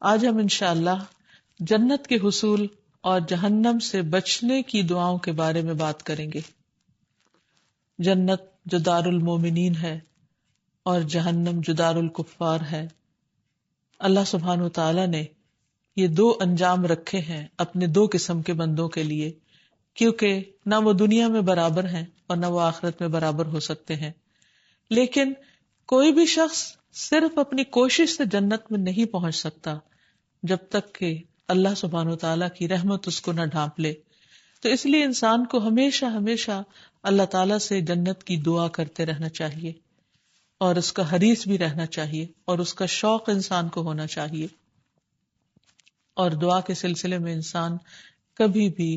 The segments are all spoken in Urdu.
آج ہم انشاءاللہ جنت کے حصول اور جہنم سے بچنے کی دعاؤں کے بارے میں بات کریں گے. جنت جو دار المومنین ہے اور جہنم جو دار الکفار ہے. اللہ سبحانہ وتعالی نے یہ دو انجام رکھے ہیں اپنے دو قسم کے بندوں کے لیے، کیونکہ نہ وہ دنیا میں برابر ہیں اور نہ وہ آخرت میں برابر ہو سکتے ہیں. لیکن کوئی بھی شخص صرف اپنی کوشش سے جنت میں نہیں پہنچ سکتا جب تک کہ اللہ سبحانہ وتعالیٰ کی رحمت اس کو نہ ڈھانپ لے. تو اس لیے انسان کو ہمیشہ ہمیشہ اللہ تعالیٰ سے جنت کی دعا کرتے رہنا چاہیے اور اس کا حریص بھی رہنا چاہیے اور اس کا شوق انسان کو ہونا چاہیے. اور دعا کے سلسلے میں انسان کبھی بھی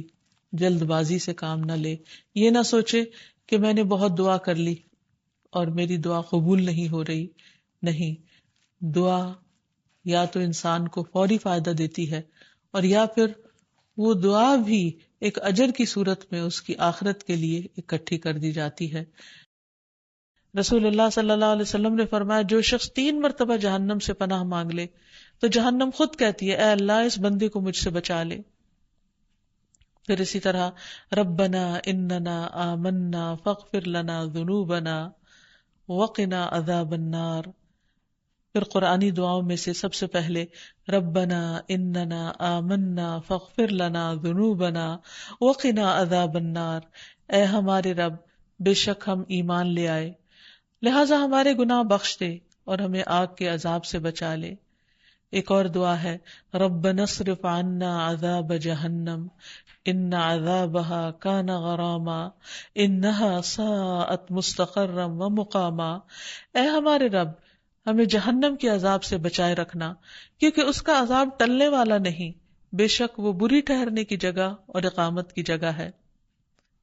جلد بازی سے کام نہ لے. یہ نہ سوچے کہ میں نے بہت دعا کر لی اور میری دعا قبول نہیں ہو رہی. نہیں، دعا یا تو انسان کو فوری فائدہ دیتی ہے اور یا پھر وہ دعا بھی ایک اجر کی صورت میں اس کی آخرت کے لیے اکٹھی کر دی جاتی ہے. رسول اللہ صلی اللہ علیہ وسلم نے فرمایا جو شخص 3 مرتبہ جہنم سے پناہ مانگ لے تو جہنم خود کہتی ہے اے اللہ اس بندے کو مجھ سے بچا لے. پھر اسی طرح ربنا اننا آمنا فاغفر لنا ذنوبنا وقنا عذاب النار. پھر قرآنی دعاؤں میں سے سب سے پہلے ربنا اننا آمنا فاغفر لنا ذنوبنا وقنا عذاب النار. اے ہمارے رب بے شک ہم ایمان لے آئے لہذا ہمارے گناہ بخش دے اور ہمیں آگ کے عذاب سے بچا لے. ایک اور دعا ہے ربنا اصرف عنا عذاب جہنم ان عذابها کان غراما انها ساءت مستقرا ومقاما. اے ہمارے رب ہمیں جہنم کے عذاب سے بچائے رکھنا کیونکہ اس کا عذاب ٹلنے والا نہیں، بے شک وہ بری ٹھہرنے کی جگہ اور اقامت کی جگہ ہے.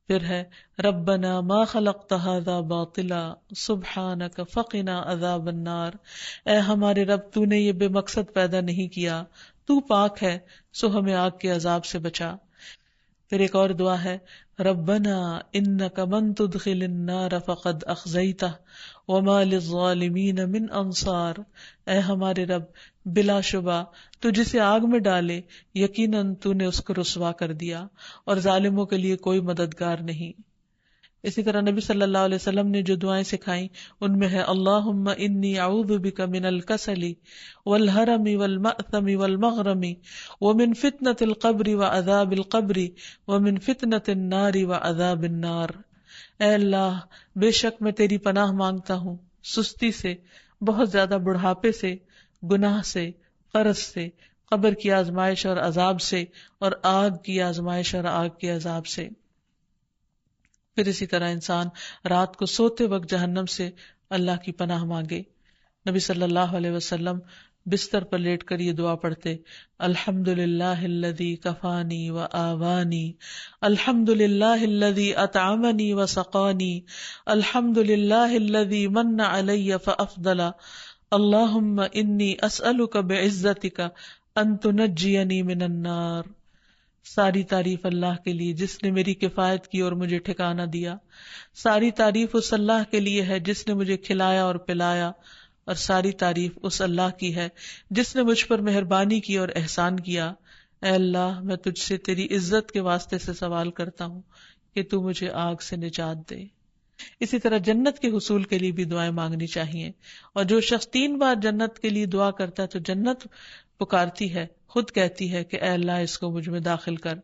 پھر ہے ربنا ما خلقت هذا باطلا سبحانک فقنا عذاب النار. اے ہمارے رب تو نے یہ بے مقصد پیدا نہیں کیا، تو پاک ہے سو ہمیں آگ کے عذاب سے بچا. پھر ایک اور دعا ہے ربنا انک من تدخل النار فقد اخزیتہ وما للظالمین من انصار. اے ہمارے رب بلا شبہ تو جسے آگ میں ڈالے یقیناً تو نے اس کو رسوا کر دیا اور ظالموں کے لیے کوئی مددگار نہیں. اسی طرح نبی صلی اللہ علیہ وسلم نے جو دعائیں سکھائیں ان میں ہے اللہم انی اعوذ بک من الکسل والہرم والمأثم والمغرم ومن فتنة القبر وعذاب القبر ومن فتنة النار وعذاب النار. اے اللہ بے شک میں تیری پناہ مانگتا ہوں سستی سے، بہت زیادہ بڑھاپے سے، گناہ سے، قرض سے، قبر کی آزمائش اور عذاب سے اور آگ کی آزمائش اور آگ کے عذاب سے. پھر اسی طرح انسان رات کو سوتے وقت جہنم سے اللہ کی پناہ مانگے. نبی صلی اللہ علیہ وسلم بستر پر لیٹ کر یہ دعا پڑھتے الحمدللہ الذی کفانی و آوانی الحمدللہ الذی اطعمنی و سقانی الحمدللہ الذی من علی فافضل اللہم انی اسألک بعزتک ان تنجینی من النار. ساری تعریف اللہ کے لیے جس نے میری کفایت کی اور مجھے ٹھکانہ دیا. ساری تعریف اس اللہ کے لیے ہے جس نے مجھے کھلایا اور پلایا، اور ساری تعریف اس اللہ کی ہے جس نے مجھ پر مہربانی کی اور احسان کیا. اے اللہ میں تجھ سے تیری عزت کے واسطے سے سوال کرتا ہوں کہ تو مجھے آگ سے نجات دے. اسی طرح جنت کے حصول کے لیے بھی دعائیں مانگنی چاہیے، اور جو شخص 3 بار جنت کے لیے دعا کرتا ہے تو جنت پکارتی ہے، خود کہتی ہے کہ اے اللہ اس کو مجھ میں داخل کر.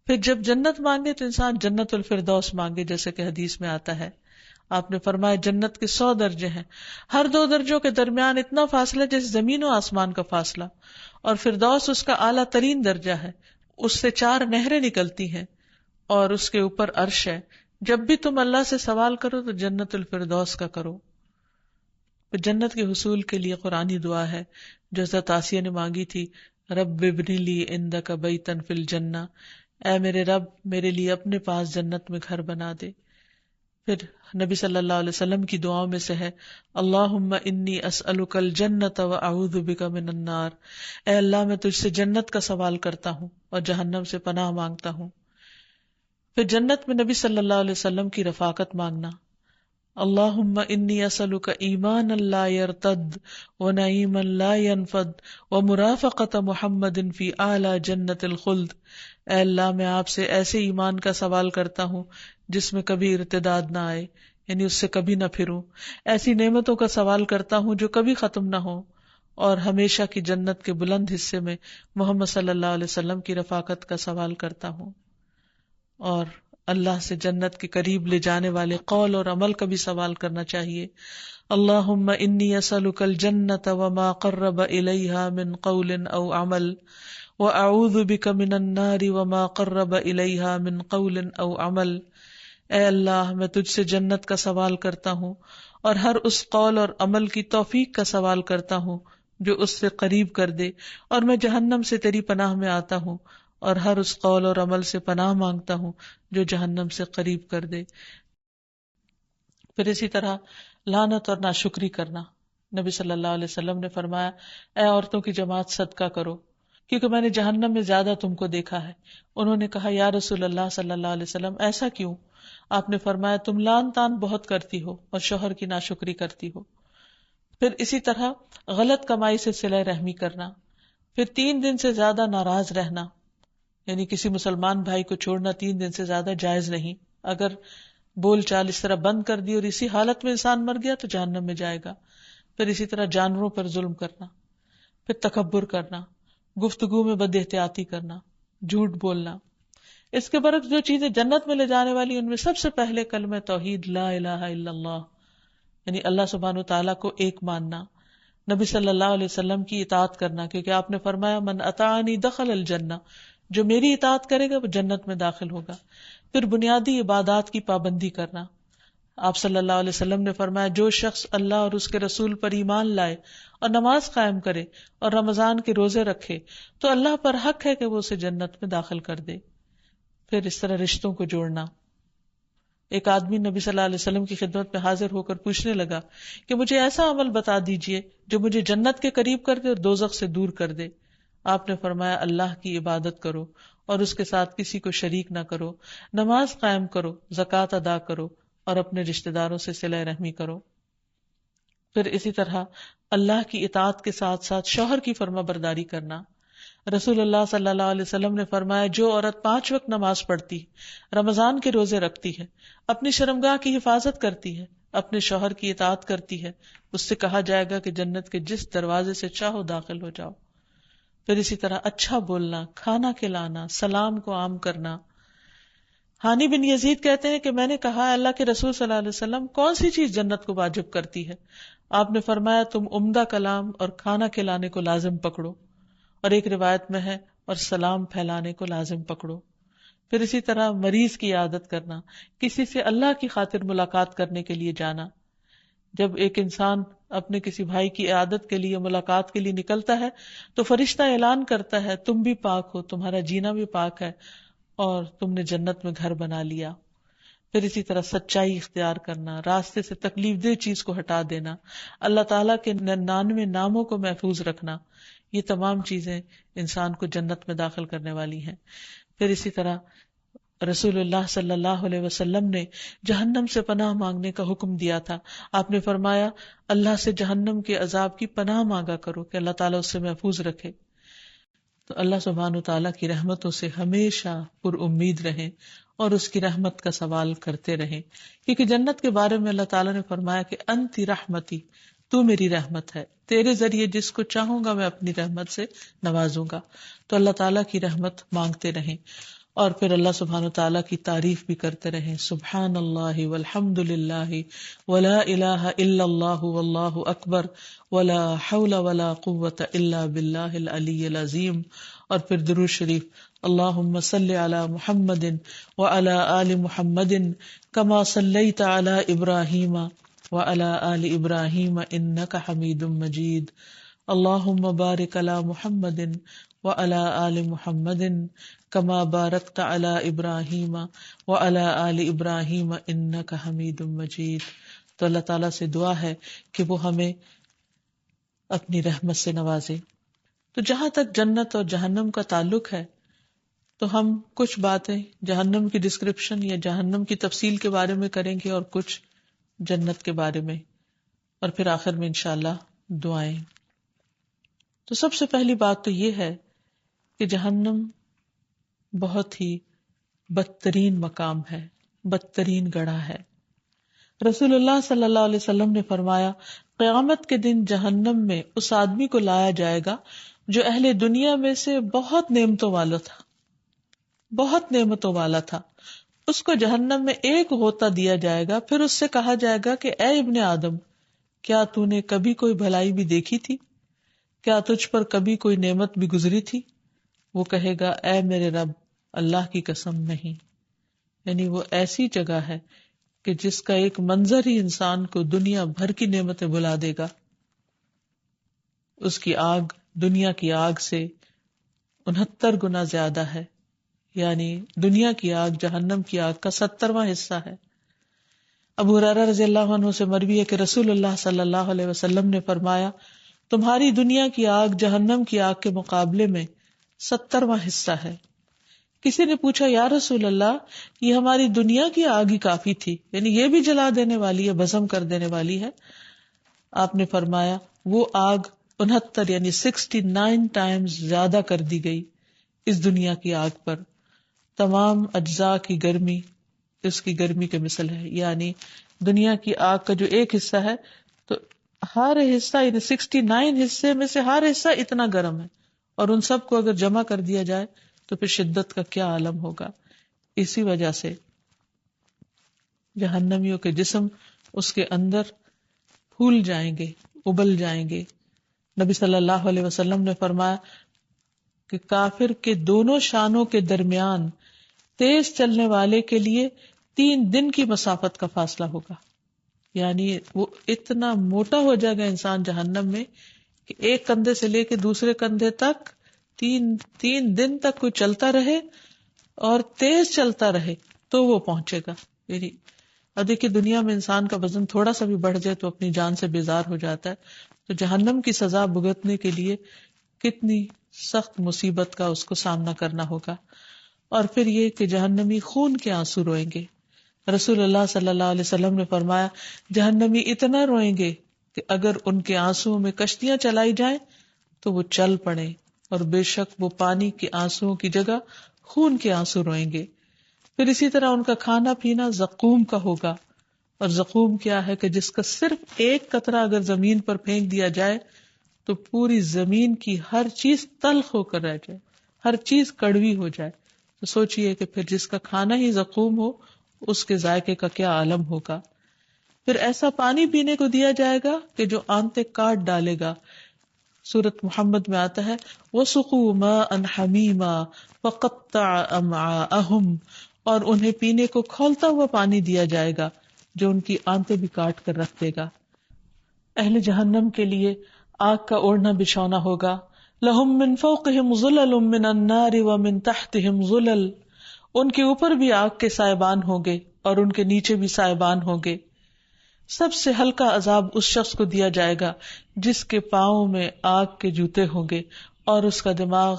پھر جب جنت مانگے تو انسان جنت الفردوس مانگے، جیسے کہ حدیث میں آتا ہے. آپ نے فرمایا جنت کے 100 درجے ہیں، ہر 2 درجوں کے درمیان اتنا فاصلہ جیسے زمین و آسمان کا فاصلہ، اور فردوس اس کا اعلیٰ ترین درجہ ہے. اس سے 4 نہریں نکلتی ہیں اور اس کے اوپر عرش ہے. جب بھی تم اللہ سے سوال کرو تو جنت الفردوس کا کرو. جنت کے حصول کے لیے قرآنی دعا ہے جو حضرت آسیہ نے مانگی تھی رب ابن لی عندک بیتا فی الجنہ. اے میرے رب میرے لیے اپنے پاس جنت میں گھر بنا دے. پھر نبی صلی اللہ علیہ وسلم کی دعاؤں میں سے ہے اللہم انی اسألک الجنۃ واعوذ بک من النار. اے اللہ میں تجھ سے جنت کا سوال کرتا ہوں اور جہنم سے پناہ مانگتا ہوں. پھر جنت میں نبی صلی اللہ علیہ وسلم کی رفاقت مانگنا. اللہم انی اسألک ایمانا لا یرتد ونعیما لا ینفد ومرافقۃ محمد فی اعلی جنت الخلد. اے اللہ میں آپ سے ایسے ایمان کا سوال کرتا ہوں جس میں کبھی ارتداد نہ آئے، یعنی اس سے کبھی نہ پھروں، ایسی نعمتوں کا سوال کرتا ہوں جو کبھی ختم نہ ہو، اور ہمیشہ کی جنت کے بلند حصے میں محمد صلی اللہ علیہ وسلم کی رفاقت کا سوال کرتا ہوں، اور اللہ سے جنت کے قریب لے جانے والے قول اور عمل کا بھی سوال کرنا چاہیے. اللہم انی اسألک الجنت وما قرب الیہا من قول او عمل واعوذ بک من النار وما قرب الیہا من قول او عمل. اے اللہ میں تجھ سے جنت کا سوال کرتا ہوں اور ہر اس قول اور عمل کی توفیق کا سوال کرتا ہوں جو اس سے قریب کر دے، اور میں جہنم سے تیری پناہ میں آتا ہوں اور ہر اس قول اور عمل سے پناہ مانگتا ہوں جو جہنم سے قریب کر دے. پھر اسی طرح لعنت اور ناشکری کرنا. نبی صلی اللہ علیہ وسلم نے فرمایا، اے عورتوں کی جماعت صدقہ کرو کیونکہ میں نے جہنم میں زیادہ تم کو دیکھا ہے. انہوں نے کہا، یا رسول اللہ صلی اللہ علیہ وسلم ایسا کیوں؟ آپ نے فرمایا، تم لعن طعن بہت کرتی ہو اور شوہر کی ناشکری کرتی ہو. پھر اسی طرح غلط کمائی سے صلہ رحمی کرنا. پھر 3 دن سے زیادہ ناراض رہنا، یعنی کسی مسلمان بھائی کو چھوڑنا 3 دن سے زیادہ جائز نہیں. اگر بول چال اس طرح بند کر دی اور اسی حالت میں انسان مر گیا تو جہنم میں جائے گا. پھر اسی طرح جانوروں پر ظلم کرنا. پھر تکبر کرنا، گفتگو میں بد احتیاطی کرنا، جھوٹ بولنا. اس کے برعکس جو چیزیں جنت میں لے جانے والی ان میں سب سے پہلے کلمہ توحید لا الہ الا اللہ، یعنی اللہ سبحانہ وتعالیٰ کو ایک ماننا، نبی صلی اللہ علیہ وسلم کی اطاعت کرنا، کیونکہ آپ نے فرمایا من اطاعنی دخل الجنہ، جو میری اطاعت کرے گا وہ جنت میں داخل ہوگا. پھر بنیادی عبادات کی پابندی کرنا. آپ صلی اللہ علیہ وسلم نے فرمایا، جو شخص اللہ اور اس کے رسول پر ایمان لائے اور نماز قائم کرے اور رمضان کے روزے رکھے تو اللہ پر حق ہے کہ وہ اسے جنت میں داخل کر دے. پھر اس طرح رشتوں کو جوڑنا. ایک آدمی نبی صلی اللہ علیہ وسلم کی خدمت میں حاضر ہو کر پوچھنے لگا کہ مجھے ایسا عمل بتا دیجئے جو مجھے جنت کے قریب کر دے اور دوزخ سے دور کر دے. آپ نے فرمایا، اللہ کی عبادت کرو اور اس کے ساتھ کسی کو شریک نہ کرو، نماز قائم کرو، زکوٰۃ ادا کرو اور اپنے رشتہ داروں سے صلہ رحمی کرو. پھر اسی طرح اللہ کی اطاعت کے ساتھ ساتھ شوہر کی فرما برداری کرنا. رسول اللہ صلی اللہ علیہ وسلم نے فرمایا، جو عورت 5 وقت نماز پڑھتی ہے، رمضان کے روزے رکھتی ہے، اپنی شرمگاہ کی حفاظت کرتی ہے، اپنے شوہر کی اطاعت کرتی ہے، اس سے کہا جائے گا کہ جنت کے جس دروازے سے چاہو داخل ہو جاؤ. پھر اسی طرح اچھا بولنا، کھانا کھلانا، سلام کو عام کرنا. ہانی بن یزید کہتے ہیں کہ میں نے کہا، اللہ کے رسول صلی اللہ علیہ وسلم کون سی چیز جنت کو واجب کرتی ہے؟ آپ نے فرمایا، تم عمدہ کلام اور کھانا کھلانے کو لازم پکڑو، اور ایک روایت میں ہے اور سلام پھیلانے کو لازم پکڑو. پھر اسی طرح مریض کی عیادت کرنا، کسی سے اللہ کی خاطر ملاقات کرنے کے لیے جانا. جب ایک انسان اپنے کسی بھائی کی عیادت کے لیے، ملاقات کے لیے نکلتا ہے تو فرشتہ اعلان کرتا ہے، تم بھی پاک ہو، تمہارا جینا بھی پاک ہے اور تم نے جنت میں گھر بنا لیا. پھر اسی طرح سچائی اختیار کرنا، راستے سے تکلیف دہ چیز کو ہٹا دینا، اللہ تعالیٰ کے 99 ناموں کو محفوظ رکھنا. یہ تمام چیزیں انسان کو جنت میں داخل کرنے والی ہیں. پھر اسی طرح رسول اللہ صلی اللہ علیہ وسلم نے جہنم سے پناہ مانگنے کا حکم دیا تھا. آپ نے فرمایا، اللہ سے جہنم کے عذاب کی پناہ مانگا کرو کہ اللہ تعالیٰ اس سے محفوظ رکھے. تو اللہ سبحانہ وتعالیٰ کی رحمتوں سے ہمیشہ پر امید رہیں اور اس کی رحمت کا سوال کرتے رہیں، کیونکہ جنت کے بارے میں اللہ تعالیٰ نے فرمایا کہ انتی رحمتی، تو میری رحمت ہے، تیرے ذریعے جس کو چاہوں گا میں اپنی رحمت سے نوازوں گا. تو اللہ تعالیٰ کی رحمت مانگتے رہیں اور پھر اللہ سبحانہ وتعالیٰ کی تعریف بھی کرتے رہیں. سبحان اللہ والحمد للہ ولا الہ الا اللہ واللہ اکبر ولا حول ولا قوة الا باللہ العلی العظیم. اور پھر درود شریف، اللہم صلی علی محمد وعلی آل محمد کما صلیت علی ابراہیم وعلی آل ابراہیم انک حمید مجید. اللہم بارک علی محمد وعلی آل محمد کما بارکت علی ابراہیم وعلی آل ابراہیم انک حمید مجید. تو اللہ تعالیٰ سے دعا ہے کہ وہ ہمیں اپنی رحمت سے نوازے. تو جہاں تک جنت اور جہنم کا تعلق ہے تو ہم کچھ باتیں جہنم کی ڈسکرپشن یا جہنم کی تفصیل کے بارے میں کریں گے اور کچھ جنت کے بارے میں، اور پھر آخر میں انشاءاللہ دعائیں۔ تو سب سے پہلی بات تو یہ ہے کہ جہنم بہت ہی بدترین مقام ہے، بدترین گڑھا ہے۔ رسول اللہ صلی اللہ علیہ وسلم نے فرمایا، قیامت کے دن جہنم میں اس آدمی کو لایا جائے گا جو اہل دنیا میں سے بہت نعمتوں والا تھا، بہت نعمتوں والا تھا۔ اس کو جہنم میں ایک غوطہ دیا جائے گا، پھر اس سے کہا جائے گا کہ اے ابن آدم، کیا تو نے کبھی کوئی بھلائی بھی دیکھی تھی؟ کیا تجھ پر کبھی کوئی نعمت بھی گزری تھی؟ وہ کہے گا، اے میرے رب، اللہ کی قسم نہیں۔ یعنی وہ ایسی جگہ ہے کہ جس کا ایک منظر ہی انسان کو دنیا بھر کی نعمتیں بھلا دے گا۔ اس کی آگ دنیا کی آگ سے 69 گنا زیادہ ہے، یعنی دنیا کی آگ جہنم کی آگ کا 70واں حصہ ہے۔ ابو ہریرہ رضی اللہ عنہ سے مروی ہے کہ رسول اللہ صلی اللہ علیہ وسلم نے فرمایا، تمہاری دنیا کی آگ جہنم کی آگ کے مقابلے میں 70واں حصہ ہے۔ کسی نے پوچھا، یا رسول اللہ، یہ ہماری دنیا کی آگ ہی کافی تھی، یعنی یہ بھی جلا دینے والی ہے، بھسم کر دینے والی ہے؟ آپ نے فرمایا، وہ آگ 69 یعنی 69 ٹائمز زیادہ کر دی گئی اس دنیا کی آگ پر۔ تمام اجزاء کی گرمی اس کی گرمی کے مثل ہے، یعنی دنیا کی آگ کا جو ایک حصہ ہے تو ہر حصہ یعنی 69 حصے میں سے ہر حصہ اتنا گرم ہے، اور ان سب کو اگر جمع کر دیا جائے تو پھر شدت کا کیا عالم ہوگا۔ اسی وجہ سے جہنمیوں کے جسم اس کے اندر پھول جائیں گے، ابل جائیں گے۔ نبی صلی اللہ علیہ وسلم نے فرمایا کہ کافر کے دونوں شانوں کے درمیان تیز چلنے والے کے لیے 3 دن کی مسافت کا فاصلہ ہوگا، یعنی وہ اتنا موٹا ہو جائے گا انسان جہنم میں کہ ایک کندھے سے لے کے دوسرے کندھے تک 3 دن تک کوئی چلتا رہے اور تیز چلتا رہے تو وہ پہنچے گا۔ یعنی اب دیکھیے، دنیا میں انسان کا وزن تھوڑا سا بھی بڑھ جائے تو اپنی جان سے بیزار ہو جاتا ہے، تو جہنم کی سزا بھگتنے کے لیے کتنی سخت مصیبت کا اس کو سامنا کرنا ہوگا۔ اور پھر یہ کہ جہنمی خون کے آنسو روئیں گے۔ رسول اللہ صلی اللہ علیہ وسلم نے فرمایا، جہنمی اتنا روئیں گے کہ اگر ان کے آنسوؤں میں کشتیاں چلائی جائیں تو وہ چل پڑیں، اور بے شک وہ پانی کے آنسوؤں کی جگہ خون کے آنسو روئیں گے۔ پھر اسی طرح ان کا کھانا پینا زقوم کا ہوگا، اور زقوم کیا ہے کہ جس کا صرف ایک قطرہ اگر زمین پر پھینک دیا جائے تو پوری زمین کی ہر چیز تلخ ہو کر رہ جائے، ہر چیز کڑوی ہو جائے۔ تو سوچئے کہ پھر جس کا کھانا ہی زقوم ہو اس کے ذائقے کا کیا عالم ہوگا۔ پھر ایسا پانی پینے کو دیا جائے گا کہ جو آنتیں کاٹ ڈالے گا۔ سورۃ محمد میں آتا ہے، وَسُقُوا مَاءً حَمِيمًا فَقَطَّعَ أَمْعَاءَهُمْ، اور انہیں پینے کو کھولتا ہوا پانی دیا جائے گا جو ان کی آنتیں بھی کاٹ کر رکھ دے گا۔ اہل جہنم کے لیے آگ کا اوڑھنا بچھونا ہوگا۔ لَهُم مِّن فَوْقِهِمْ ظُلَلٌ مِّنَ النَّارِ وَمِن تَحْتِهِمْ ظُلَلٌ، ان کے اوپر بھی آگ کے سائبان ہوں گے اور ان کے نیچے بھی سائبان ہوں گے۔ سب سے ہلکا عذاب اس شخص کو دیا جائے گا جس کے پاؤں میں آگ کے جوتے ہوں گے اور اس کا دماغ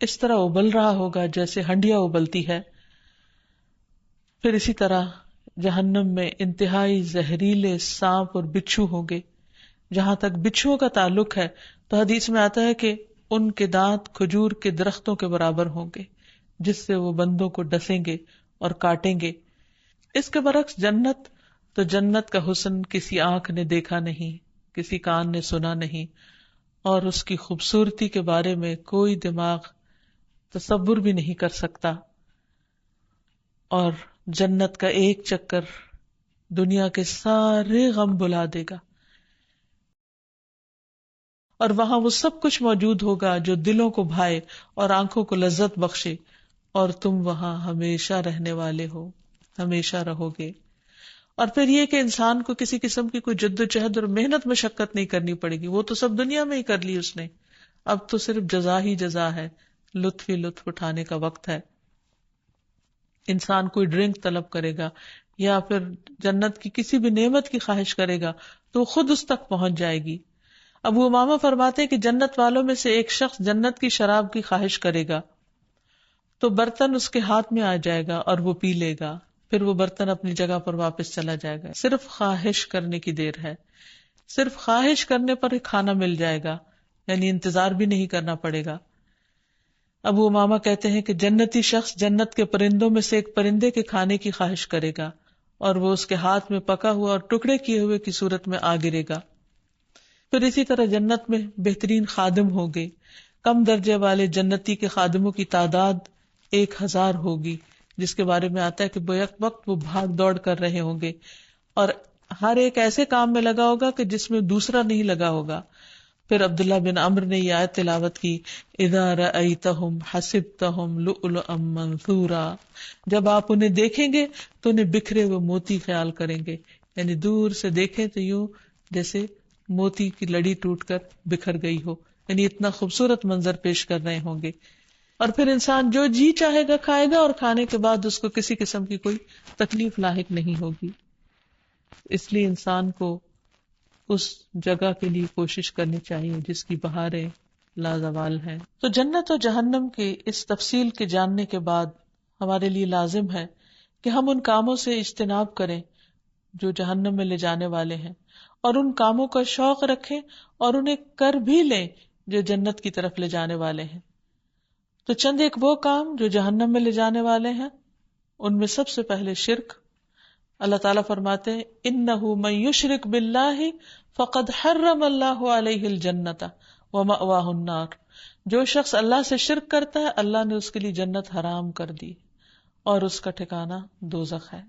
اس طرح ابل رہا ہوگا جیسے ہنڈیا ابلتی ہے۔ پھر اسی طرح جہنم میں انتہائی زہریلے سانپ اور بچھو ہوں گے۔ جہاں تک بچھوؤں کا تعلق ہے تو حدیث میں آتا ہے کہ ان کے دانت کھجور کے درختوں کے برابر ہوں گے جس سے وہ بندوں کو ڈسیں گے اور کاٹیں گے۔ اس کے برعکس جنت، تو جنت کا حسن کسی آنکھ نے دیکھا نہیں، کسی کان نے سنا نہیں، اور اس کی خوبصورتی کے بارے میں کوئی دماغ تصور بھی نہیں کر سکتا۔ اور جنت کا ایک چکر دنیا کے سارے غم بھلا دے گا، اور وہاں وہ سب کچھ موجود ہوگا جو دلوں کو بھائے اور آنکھوں کو لذت بخشے، اور تم وہاں ہمیشہ رہنے والے ہو، ہمیشہ رہو گے۔ اور پھر یہ کہ انسان کو کسی قسم کی کوئی جد و جہد اور محنت مشقت نہیں کرنی پڑے گی، وہ تو سب دنیا میں ہی کر لی اس نے، اب تو صرف جزا ہی جزا ہے، لطف ہی لطف اٹھانے کا وقت ہے۔ انسان کوئی ڈرنک طلب کرے گا یا پھر جنت کی کسی بھی نعمت کی خواہش کرے گا تو خود اس تک پہنچ جائے گی۔ ابو امامہ فرماتے ہیں کہ جنت والوں میں سے ایک شخص جنت کی شراب کی خواہش کرے گا تو برتن اس کے ہاتھ میں آ جائے گا اور وہ پی لے گا، پھر وہ برتن اپنی جگہ پر واپس چلا جائے گا. صرف خواہش کرنے کی دیر ہے. صرف خواہش کرنے پر ہی کھانا مل جائے گا، یعنی انتظار بھی نہیں کرنا پڑے گا. ابو امامہ کہتے ہیں کہ جنتی شخص جنت کے پرندوں میں سے ایک پرندے کے کھانے کی خواہش کرے گا اور وہ اس کے ہاتھ میں پکا ہوا اور ٹکڑے کیے ہوئے کی صورت میں آ گرے گا. پھر اسی طرح جنت میں بہترین خادم ہوں گے. کم درجے والے جنتی کے خادموں کی تعداد 1000 ہوگی، جس کے بارے میں آتا ہے کہ بیک وقت وہ بھاگ دوڑ کر رہے ہوں گے اور ہر ایک ایسے کام میں لگا ہوگا کہ جس میں دوسرا نہیں لگا ہوگا. پھر عبداللہ بن عمرو نے یہ آیت تلاوت کی، اذا رأیتہم حسبتہم لؤلؤا منثورا، جب آپ انہیں دیکھیں گے تو انہیں بکھرے ہوئے موتی خیال کریں گے، یعنی دور سے دیکھیں تو یوں جیسے موتی کی لڑی ٹوٹ کر بکھر گئی ہو، یعنی اتنا خوبصورت منظر پیش کر رہے ہوں گے. اور پھر انسان جو جی چاہے گا کھائے گا اور کھانے کے بعد اس کو کسی قسم کی کوئی تکلیف لاحق نہیں ہوگی. اس لیے انسان کو اس جگہ کے لیے کوشش کرنی چاہیے جس کی بہاریں لازوال ہیں. تو جنت اور جہنم کی اس تفصیل کے جاننے کے بعد ہمارے لیے لازم ہے کہ ہم ان کاموں سے اجتناب کریں جو جہنم میں لے جانے والے ہیں، اور ان کاموں کا شوق رکھیں اور انہیں کر بھی لیں جو جنت کی طرف لے جانے والے ہیں. تو چند ایک وہ کام جو جہنم میں لے جانے والے ہیں، ان میں سب سے پہلے شرک. اللہ تعالیٰ فرماتے ہیں انہ من یشرک باللہ فقد حرم اللہ علیہ الجنۃ ومأواہ النار، جو شخص اللہ سے شرک کرتا ہے اللہ نے اس کے لیے جنت حرام کر دی اور اس کا ٹھکانہ دوزخ ہے.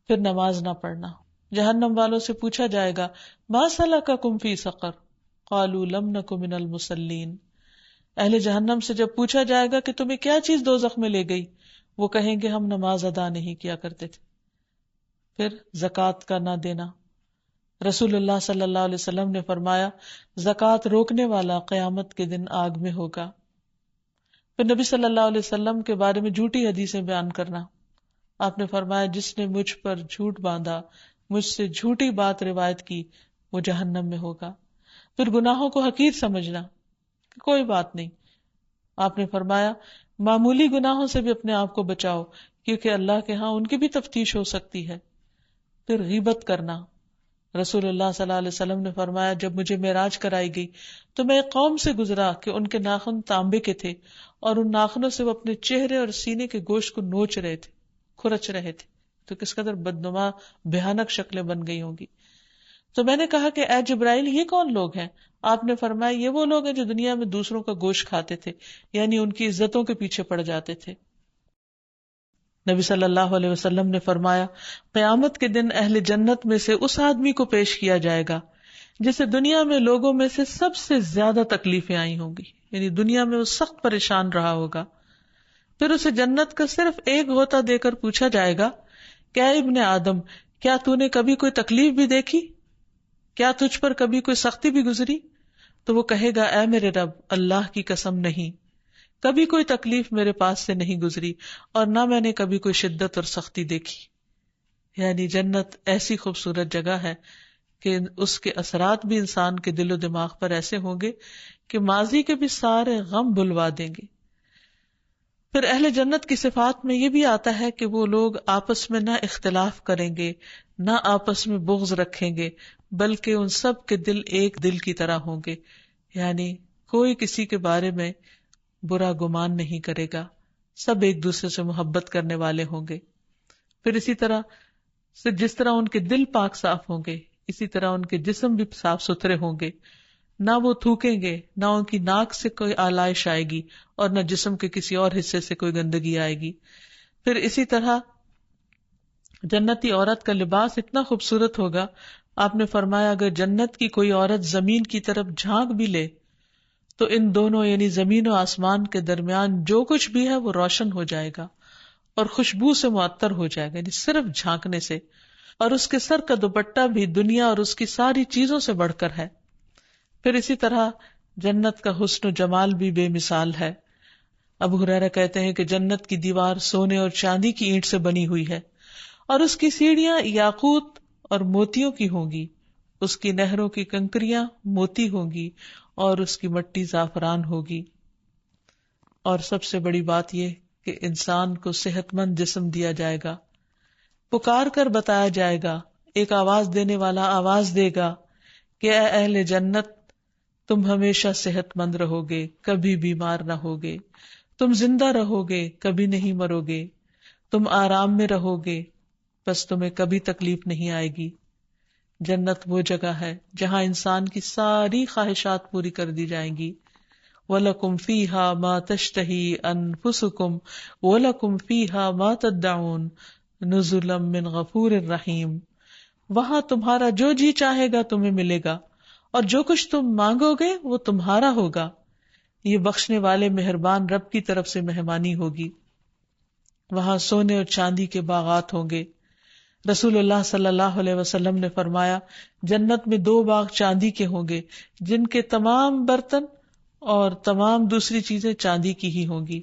پھر نماز نہ پڑھنا. جہنم والوں سے پوچھا جائے گا ما سلککم فی سقر قالوا لم نک من المصلین. اہل جہنم سے جب پوچھا جائے گا کہ تمہیں کیا چیز دوزخ میں لے گئی، وہ کہیں گے ہم نماز ادا نہیں کیا کرتے تھے. پھر زکوٰۃ کا نہ دینا. رسول اللہ صلی اللہ علیہ وسلم نے فرمایا زکوٰۃ روکنے والا قیامت کے دن آگ میں ہوگا. پھر نبی صلی اللہ علیہ وسلم کے بارے میں جھوٹی حدیثیں بیان کرنا. آپ نے فرمایا جس نے مجھ پر جھوٹ باندھا، مجھ سے جھوٹی بات روایت کی، وہ جہنم میں ہوگا. پھر گناہوں کو حقیر سمجھنا کہ کوئی بات نہیں. آپ نے فرمایا معمولی گناہوں سے بھی اپنے آپ کو بچاؤ کیونکہ اللہ کے ہاں ان کی بھی تفتیش ہو سکتی ہے. پھر غیبت کرنا. رسول اللہ صلی اللہ علیہ وسلم نے فرمایا جب مجھے معراج کرائی گئی تو میں ایک قوم سے گزرا کہ ان کے ناخن تانبے کے تھے اور ان ناخنوں سے وہ اپنے چہرے اور سینے کے گوشت کو نوچ رہے تھے، کھرچ رہے تھے. تو کس قدر بدنما بھیانک شکلیں بن گئی ہوں گی. تو میں نے کہا کہ اے جبرائیل یہ کون لوگ ہیں؟ آپ نے فرمایا یہ وہ لوگ ہیں جو دنیا میں دوسروں کا گوشت کھاتے تھے، یعنی ان کی عزتوں کے پیچھے پڑ جاتے تھے. نبی صلی اللہ علیہ وسلم نے فرمایا قیامت کے دن اہل جنت میں سے اس آدمی کو پیش کیا جائے گا جسے دنیا میں لوگوں میں سے سب سے زیادہ تکلیفیں آئی ہوں گی، یعنی دنیا میں وہ سخت پریشان رہا ہوگا. پھر اسے جنت کا صرف ایک غوطہ دے کر پوچھا جائے گا کہ اے ابن آدم کیا تو نے کبھی کوئی تکلیف بھی دیکھی؟ کیا تجھ پر کبھی کوئی سختی بھی گزری؟ تو وہ کہے گا اے میرے رب اللہ کی قسم نہیں، کبھی کوئی تکلیف میرے پاس سے نہیں گزری اور نہ میں نے کبھی کوئی شدت اور سختی دیکھی. یعنی جنت ایسی خوبصورت جگہ ہے کہ اس کے اثرات بھی انسان کے دل و دماغ پر ایسے ہوں گے کہ ماضی کے بھی سارے غم بھلوا دیں گے. پھر اہل جنت کی صفات میں یہ بھی آتا ہے کہ وہ لوگ آپس میں نہ اختلاف کریں گے، نہ آپس میں بغض رکھیں گے، بلکہ ان سب کے دل ایک دل کی طرح ہوں گے. یعنی کوئی کسی کے بارے میں برا گمان نہیں کرے گا، سب ایک دوسرے سے محبت کرنے والے ہوں گے. پھر اسی طرح سے جس طرح ان کے دل پاک صاف ہوں گے اسی طرح ان کے جسم بھی صاف ستھرے ہوں گے. نہ وہ تھوکیں گے، نہ ان کی ناک سے کوئی آلائش آئے گی اور نہ جسم کے کسی اور حصے سے کوئی گندگی آئے گی. پھر اسی طرح جنتی عورت کا لباس اتنا خوبصورت ہوگا. آپ نے فرمایا اگر جنت کی کوئی عورت زمین کی طرف جھانک بھی لے تو ان دونوں یعنی زمین و آسمان کے درمیان جو کچھ بھی ہے وہ روشن ہو جائے گا اور خوشبو سے معطر ہو جائے گا، یعنی صرف جھانکنے سے. اور اس کے سر کا دوپٹہ بھی دنیا اور اس کی ساری چیزوں سے بڑھ کر ہے. پھر اسی طرح جنت کا حسن و جمال بھی بے مثال ہے. ابو ہریرہ کہتے ہیں کہ جنت کی دیوار سونے اور چاندی کی اینٹ سے بنی ہوئی ہے اور اس کی سیڑھیاں یاقوت اور موتیوں کی ہوں گی، اس کی نہروں کی کنکریاں موتی ہوں گی اور اس کی مٹی زعفران ہوگی. اور سب سے بڑی بات یہ کہ انسان کو صحت مند جسم دیا جائے گا پکار کر بتایا جائے گا، ایک آواز دینے والا آواز دے گا کہ اے اہل جنت، تم ہمیشہ صحت مند رہو گے، کبھی بیمار نہ ہوگے، تم زندہ رہو گے، کبھی نہیں مرو گے، تم آرام میں رہو گے، بس تمہیں کبھی تکلیف نہیں آئے گی۔ جنت وہ جگہ ہے جہاں انسان کی ساری خواہشات پوری کر دی جائیں گی۔ وَلَكُمْ فِيهَا مَا تَشْتَهِي أَنفُسُكُمْ وَلَكُمْ فِيهَا مَا تَدَّعُونَ نُزُلًا مِّنْ غَفُورٍ رَحِيمٍ۔ وہاں تمہارا جو جی چاہے گا تمہیں ملے گا، اور جو کچھ تم مانگو گے وہ تمہارا ہوگا۔ یہ بخشنے والے مہربان رب کی طرف سے مہمانی ہوگی۔ وہاں سونے اور چاندی کے باغات ہوں گے۔ رسول اللہ صلی اللہ علیہ وسلم نے فرمایا، جنت میں 2 باغ چاندی کے ہوں گے جن کے تمام برتن اور تمام دوسری چیزیں چاندی کی ہی ہوں گی،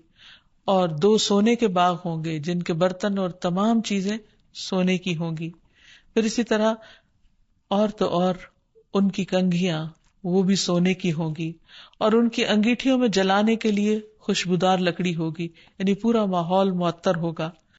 اور 2 سونے کے باغ ہوں گے جن کے برتن اور تمام چیزیں سونے کی ہوں گی۔ پھر اسی طرح اور تو اور ان کی کنگھیاں وہ بھی سونے کی ہوں گی، اور ان کی انگیٹھیوں میں جلانے کے لیے خوشبودار لکڑی ہوگی، یعنی پورا ماحول معطر ہوگا۔